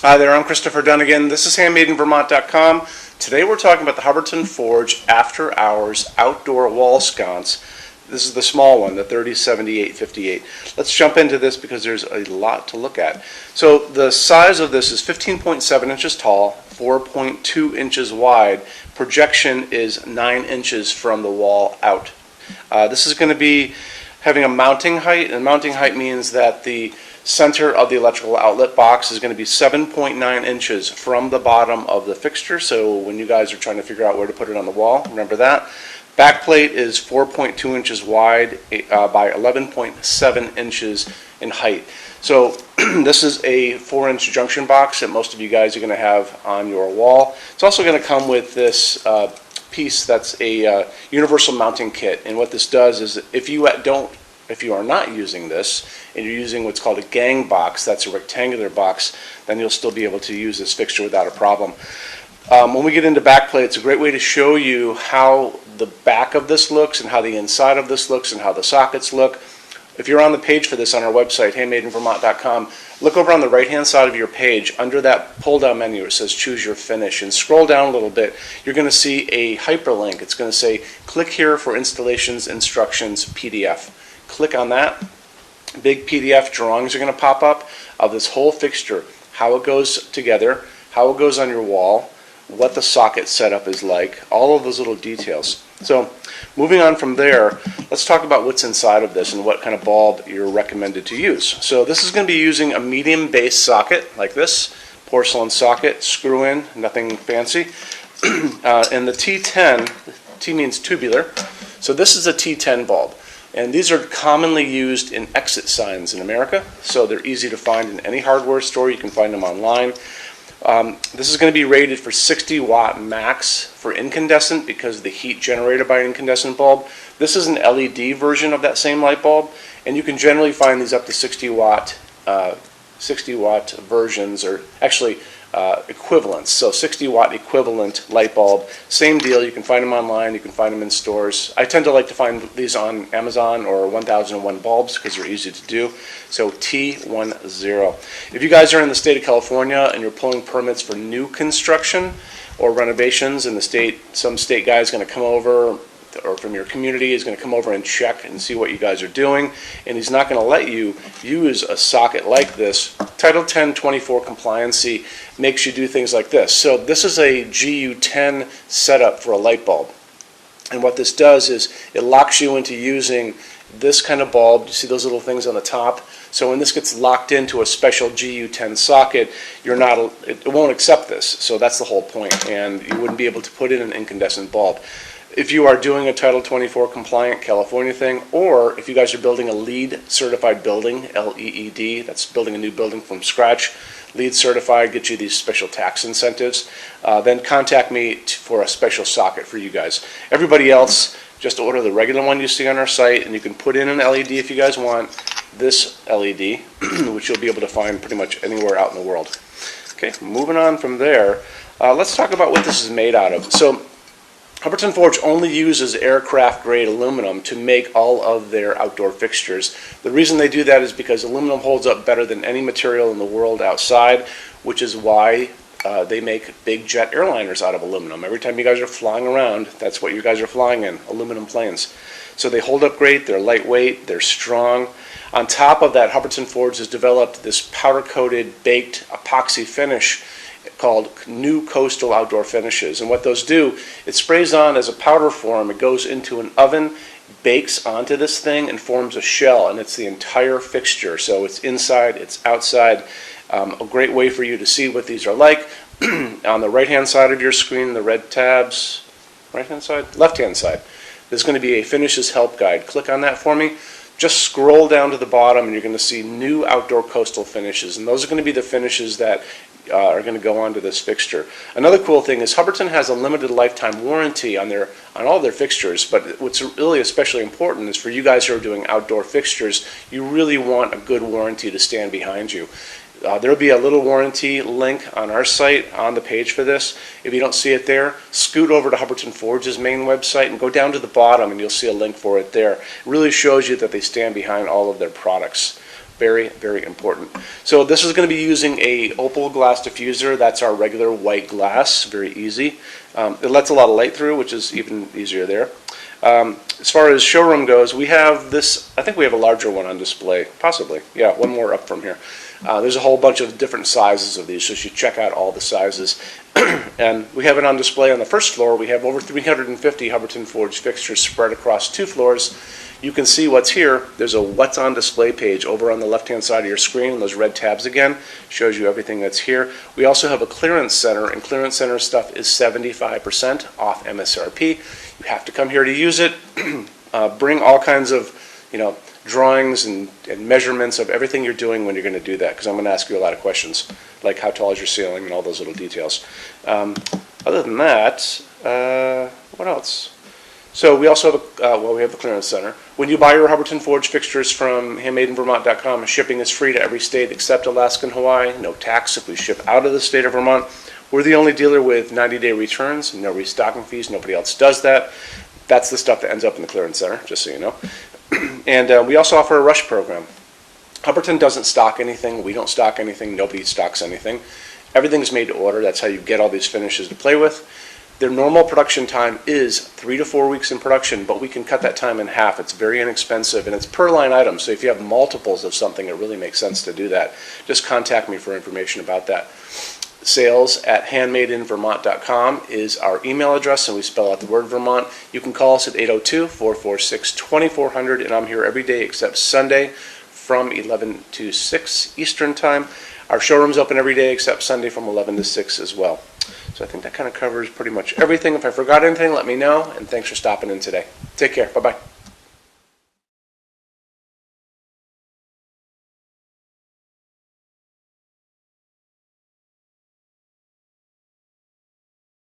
Hi there, I'm Christopher Dunnigan. This is HandmadeInVermont.com. Today we're talking about the Hubbardton Forge After Hours Outdoor Wall Sconce. This is the small one, the 307858. Let's jump into this because there's a lot to look at. So the size of this is 15.7 inches tall, 4.2 inches wide. Projection is 9 inches from the wall out. This is going to be having a mounting height, and mounting height means that the center of the electrical outlet box is going to be 7.9 inches from the bottom of the fixture. So when you guys are trying to figure out where to put it on the wall, remember that. Backplate is 4.2 inches wide by 11.7 inches in height. So this is a 4-inch junction box that most of you guys are going to have on your wall. It's also going to come with this piece that's a universal mounting kit. And what this does is if you are not using this and you're using what's called a gang box, that's a rectangular box, then you'll still be able to use this fixture without a problem. When we get into backplate, it's a great way to show you how the back of this looks and how the inside of this looks and how the sockets look. If you're on the page for this on our website, HandmadeInVermont.com, look over on the right-hand side of your page. Under that pull-down menu, it says Choose Your Finish, and scroll down a little bit. You're going to see a hyperlink. It's going to say, click here for installations, instructions, PDF. Click on that. Big PDF drawings are going to pop up of this whole fixture, how it goes together, how it goes on your wall, what the socket setup is like, all of those little details. So moving on from there, let's talk about what's inside of this and what kind of bulb you're recommended to use. So this is going to be using a medium base socket like this, porcelain socket, screw in, nothing fancy. And the T10, T means tubular, so this is a T10 bulb. And these are commonly used in exit signs in America, so they're easy to find in any hardware store. You can find them online. This is going to be rated for 60 watt max for incandescent because of the heat generated by an incandescent bulb. This is an LED version of that same light bulb, and you can generally find these up to 60 watt versions, or actually equivalents. So 60 watt equivalent light bulb, same deal. You can find them online, you can find them in stores. I tend to like to find these on Amazon or 1001 bulbs because they're easy to do. So T10. If you guys are in the state of California and you're pulling permits for new construction or renovations in the state, some state guy is going to come over, or from your community is going to come over and check and see what you guys are doing, and he's not going to let you use a socket like this. Title 10 24 compliancy makes you do things like this. So this is a GU10 setup for a light bulb, and what this does is it locks you into using this kind of bulb. You see those little things on the top? So when this gets locked into a special GU10 socket, it won't accept this. So that's the whole point, and you wouldn't be able to put in an incandescent bulb. If you are doing a Title 24 compliant California thing, or if you guys are building a LEED certified building, L-E-E-D, that's building a new building from scratch, LEED certified, gets you these special tax incentives, then contact me for a special socket for you guys. Everybody else, just order the regular one you see on our site, and you can put in an LED if you guys want, this LED, which you'll be able to find pretty much anywhere out in the world. Okay, moving on from there, let's talk about what this is made out of. So Hubbardton Forge only uses aircraft-grade aluminum to make all of their outdoor fixtures. The reason they do that is because aluminum holds up better than any material in the world outside, which is why they make big jet airliners out of aluminum. Every time you guys are flying around, that's what you guys are flying in, aluminum planes. So they hold up great, they're lightweight, they're strong. On top of that, Hubbardton Forge has developed this powder-coated baked epoxy finish called New Coastal Outdoor Finishes. And what those do, it sprays on as a powder form, it goes into an oven, bakes onto this thing and forms a shell, and it's the entire fixture. So it's inside, it's outside. A great way for you to see what these are like. On the right-hand side of your screen, the red tabs, right-hand side? Left-hand side. There's going to be a Finishes Help Guide. Click on that for me. Just scroll down to the bottom and you're going to see New Outdoor Coastal Finishes, and those are going to be the finishes that are going to go onto this fixture. Another cool thing is Hubbardton has a limited lifetime warranty on all their fixtures, but what's really especially important is for you guys who are doing outdoor fixtures, you really want a good warranty to stand behind you. There will be a little warranty link on our site on the page for this. If you don't see it there, scoot over to Hubbardton Forge's main website and go down to the bottom and you'll see a link for it there. It really shows you that they stand behind all of their products. Very, very important. So this is going to be using a opal glass diffuser. That's our regular white glass. Very easy. It lets a lot of light through, which is even easier there. As far as showroom goes, we have this, I think we have a larger one on display, possibly. Yeah, one more up from here. There's a whole bunch of different sizes of these, so you should check out all the sizes. And we have it on display on the first floor. We have over 350 Hubbardton forged fixtures spread across 2 floors. You can see what's here. There's a what's on display page over on the left-hand side of your screen. Those red tabs again shows you everything that's here. We also have a clearance center, and clearance center stuff is 75% off MSRP. You have to come here to use it. Bring all kinds of, drawings and measurements of everything you're doing when you're going to do that, because I'm going to ask you a lot of questions, like how tall is your ceiling and all those little details. Other than that, what else? So we also have we have the clearance center. When you buy your Hubbardton forged fixtures from HandmadeInVermont.com, shipping is free to every state except Alaska and Hawaii. No tax if we ship out of the state of Vermont. We're the only dealer with 90-day returns, no restocking fees. Nobody else does that. That's the stuff that ends up in the clearance center, just so you know. And we also offer a rush program. Hubbardton doesn't stock anything. We don't stock anything. Nobody stocks anything. Everything's made to order. That's how you get all these finishes to play with. Their normal production time is 3 to 4 weeks in production, but we can cut that time in half. It's very inexpensive, and it's per line item. So if you have multiples of something, it really makes sense to do that. Just contact me for information about that. Sales@HandmadeInVermont.com is our email address, and we spell out the word Vermont. You can call us at 802-446-2400, and I'm here every day except Sunday from 11 to 6 Eastern Time. Our showroom's open every day except Sunday from 11 to 6 as well. So I think that kind of covers pretty much everything. If I forgot anything, let me know, and thanks for stopping in today. Take care. Bye-bye.